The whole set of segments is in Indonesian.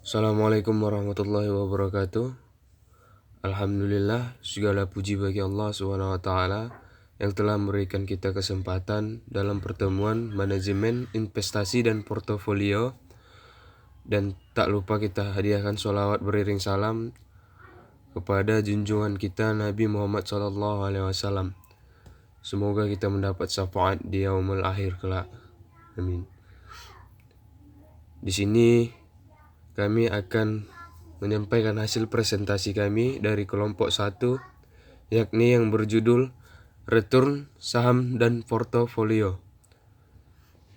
Assalamualaikum warahmatullahi wabarakatuh. Alhamdulillah, segala puji bagi Allah SWT yang telah memberikan kita kesempatan dalam pertemuan manajemen investasi dan portofolio. Dan tak lupa kita hadiahkan sholawat beriring salam kepada junjungan kita Nabi Muhammad SAW. Semoga kita mendapat syafaat di yaumul akhir kelak. Amin. Di sini kami akan menyampaikan hasil presentasi kami dari kelompok 1, yakni yang berjudul Return Saham dan Portofolio.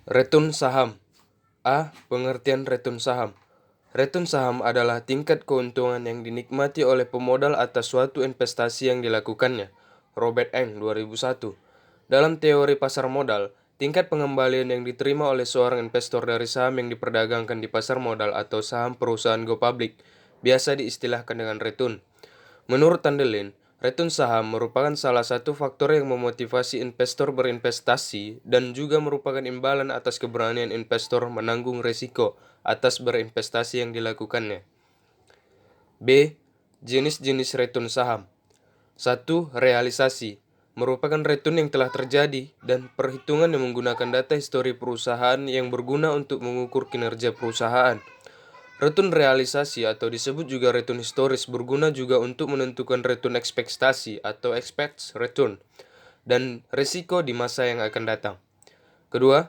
Return saham. A. Pengertian return saham. Return saham adalah tingkat keuntungan yang dinikmati oleh pemodal atas suatu investasi yang dilakukannya. Robert Eng, 2001. Dalam teori pasar modal, tingkat pengembalian yang diterima oleh seorang investor dari saham yang diperdagangkan di pasar modal atau saham perusahaan go public biasa diistilahkan dengan return. Menurut Tandelin, return saham merupakan salah satu faktor yang memotivasi investor berinvestasi dan juga merupakan imbalan atas keberanian investor menanggung risiko atas berinvestasi yang dilakukannya. B. Jenis-jenis return saham. 1. Realisasi. Merupakan return yang telah terjadi dan perhitungan yang menggunakan data histori perusahaan yang berguna untuk mengukur kinerja perusahaan. Return realisasi atau disebut juga return historis berguna juga untuk menentukan return ekspektasi atau expected return dan risiko di masa yang akan datang. Kedua,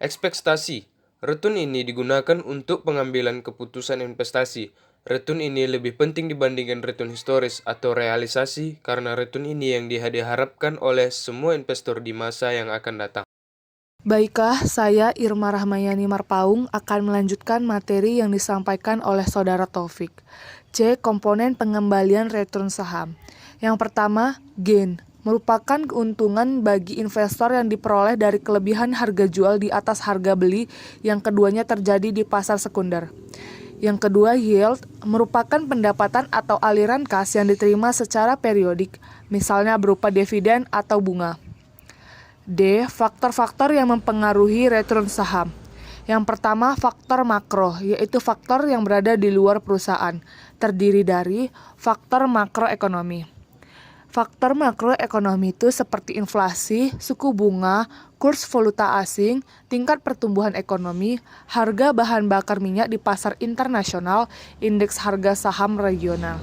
ekspektasi. Return ini digunakan untuk pengambilan keputusan investasi. Return ini lebih penting dibandingkan return historis atau realisasi karena return ini yang diharapkan oleh semua investor di masa yang akan datang. Baiklah, saya Irma Rahmayani Marpaung akan melanjutkan materi yang disampaikan oleh Saudara Taufik. C. Komponen pengembalian return saham. Yang pertama, gain. Merupakan keuntungan bagi investor yang diperoleh dari kelebihan harga jual di atas harga beli yang keduanya terjadi di pasar sekunder. Yang kedua, yield, merupakan pendapatan atau aliran kas yang diterima secara periodik, misalnya berupa dividen atau bunga. D. Faktor-faktor yang mempengaruhi return saham. Yang pertama, faktor makro, yaitu faktor yang berada di luar perusahaan, terdiri dari faktor makroekonomi. Faktor makroekonomi itu seperti inflasi, suku bunga, kurs valuta asing, tingkat pertumbuhan ekonomi, harga bahan bakar minyak di pasar internasional, indeks harga saham regional.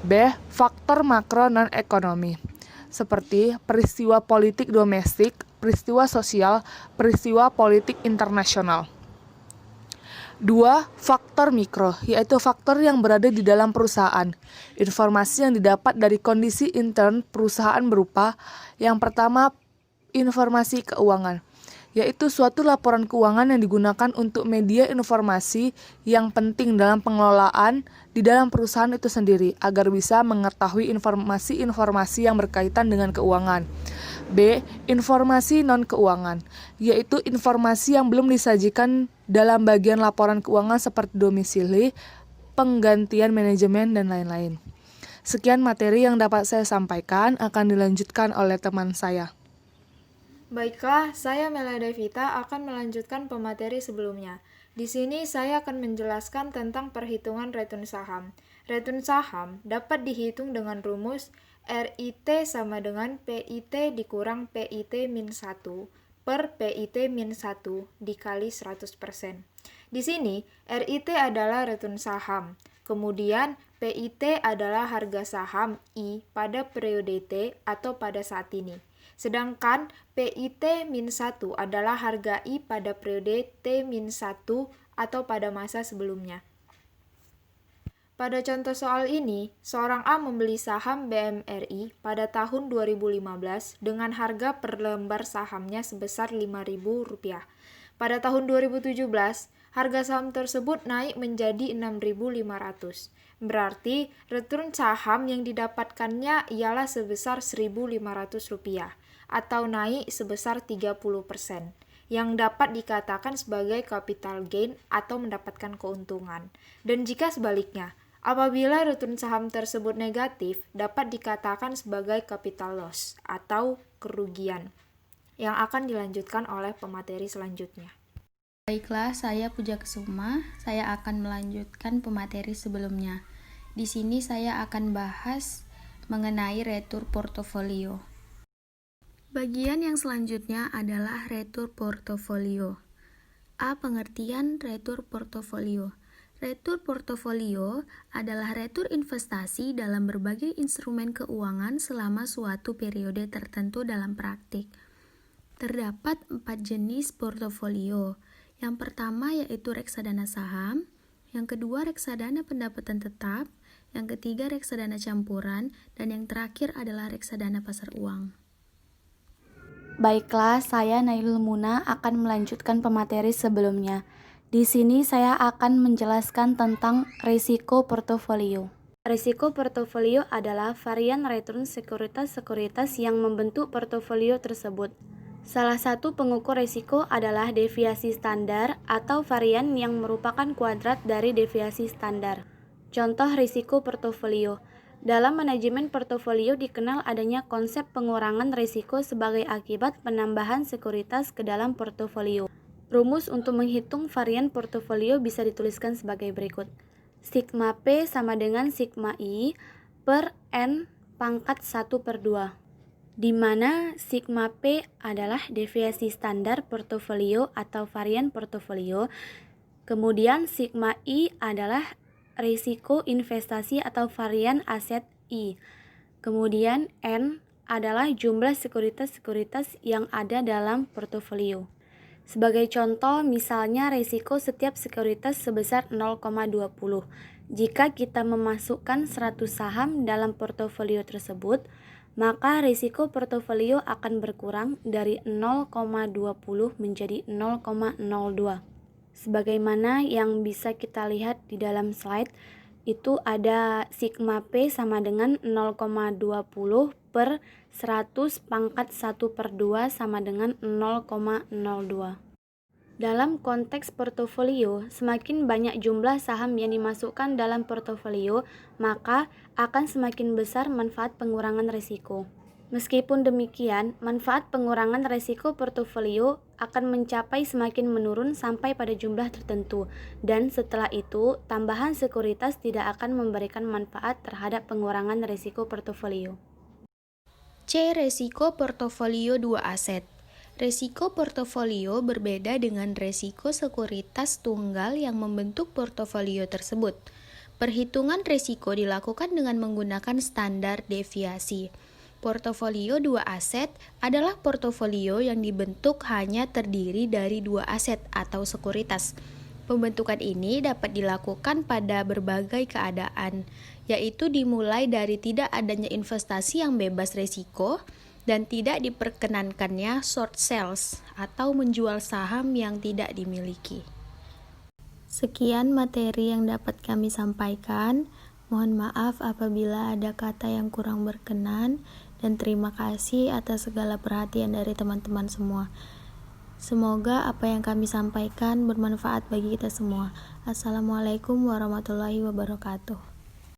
B. Faktor makro non-ekonomi, seperti peristiwa politik domestik, peristiwa sosial, peristiwa politik internasional. 2. Faktor mikro, yaitu faktor yang berada di dalam perusahaan. Informasi yang didapat dari kondisi intern perusahaan berupa: yang pertama, informasi keuangan, yaitu suatu laporan keuangan yang digunakan untuk media informasi yang penting dalam pengelolaan di dalam perusahaan itu sendiri, agar bisa mengetahui informasi-informasi yang berkaitan dengan keuangan. B. Informasi non-keuangan, yaitu informasi yang belum disajikan dalam bagian laporan keuangan seperti domisili, penggantian manajemen, dan lain-lain. Sekian materi yang dapat saya sampaikan, akan dilanjutkan oleh teman saya. Baiklah, saya Mela Devita akan melanjutkan pemateri sebelumnya. Di sini saya akan menjelaskan tentang perhitungan return saham. Return saham dapat dihitung dengan rumus RIT sama dengan PIT dikurang PIT min 1 per PIT min 1 dikali 100%. Di sini, RIT adalah return saham. Kemudian, PIT adalah harga saham I pada periode T atau pada saat ini. Sedangkan PIT min 1 adalah harga I pada periode T min 1 atau pada masa sebelumnya. Pada contoh soal ini, seorang A membeli saham BMRI pada tahun 2015 dengan harga per lembar sahamnya sebesar Rp5.000. Pada tahun 2017, harga saham tersebut naik menjadi Rp6.500. Berarti, return saham yang didapatkannya ialah sebesar Rp1.500 atau naik sebesar 30%, yang dapat dikatakan sebagai capital gain atau mendapatkan keuntungan. Dan jika sebaliknya, apabila return saham tersebut negatif, dapat dikatakan sebagai capital loss atau kerugian, yang akan dilanjutkan oleh pemateri selanjutnya. Baiklah, saya Puja Kesuma. Saya akan melanjutkan pemateri sebelumnya. Di sini saya akan bahas mengenai retur portofolio. Bagian yang selanjutnya adalah retur portofolio. A. Pengertian retur portofolio. Retur portofolio adalah retur investasi dalam berbagai instrumen keuangan selama suatu periode tertentu dalam praktik. Terdapat 4 jenis portofolio. Yang pertama yaitu reksadana saham, yang kedua reksadana pendapatan tetap, yang ketiga reksadana campuran, dan yang terakhir adalah reksadana pasar uang. Baiklah, saya Nailul Muna akan melanjutkan pemateri sebelumnya. Di sini saya akan menjelaskan tentang risiko portofolio. Risiko portofolio adalah varian return sekuritas-sekuritas yang membentuk portofolio tersebut. Salah satu pengukur risiko adalah deviasi standar atau varian yang merupakan kuadrat dari deviasi standar. Contoh risiko portofolio. Dalam manajemen portofolio dikenal adanya konsep pengurangan risiko sebagai akibat penambahan sekuritas ke dalam portofolio. Rumus untuk menghitung varian portofolio bisa dituliskan sebagai berikut. Sigma P sama dengan sigma I per N pangkat 1/2, di mana sigma P adalah deviasi standar portofolio atau varian portofolio, kemudian sigma I adalah risiko investasi atau varian aset I, kemudian N adalah jumlah sekuritas-sekuritas yang ada dalam portofolio. Sebagai contoh, misalnya risiko setiap sekuritas sebesar 0,20. Jika kita memasukkan 100 saham dalam portofolio tersebut, maka risiko portofolio akan berkurang dari 0,20 menjadi 0,02. Sebagaimana yang bisa kita lihat di dalam slide, itu ada sigma P sama dengan 0,20 per 100 pangkat 1/2 sama dengan 0,02. Dalam konteks portofolio, semakin banyak jumlah saham yang dimasukkan dalam portofolio, maka akan semakin besar manfaat pengurangan risiko. Meskipun demikian, manfaat pengurangan risiko portofolio akan mencapai semakin menurun sampai pada jumlah tertentu, dan setelah itu, tambahan sekuritas tidak akan memberikan manfaat terhadap pengurangan risiko portofolio. C. Resiko portofolio 2 aset. Resiko portofolio berbeda dengan resiko sekuritas tunggal yang membentuk portofolio tersebut. Perhitungan resiko dilakukan dengan menggunakan standar deviasi. Portofolio 2 aset adalah portofolio yang dibentuk hanya terdiri dari 2 aset atau sekuritas. Pembentukan ini dapat dilakukan pada berbagai keadaan, yaitu dimulai dari tidak adanya investasi yang bebas risiko dan tidak diperkenankannya short sales atau menjual saham yang tidak dimiliki. Sekian materi yang dapat kami sampaikan. Mohon maaf apabila ada kata yang kurang berkenan, dan terima kasih atas segala perhatian dari teman-teman semua. Semoga apa yang kami sampaikan bermanfaat bagi kita semua. Assalamualaikum warahmatullahi wabarakatuh.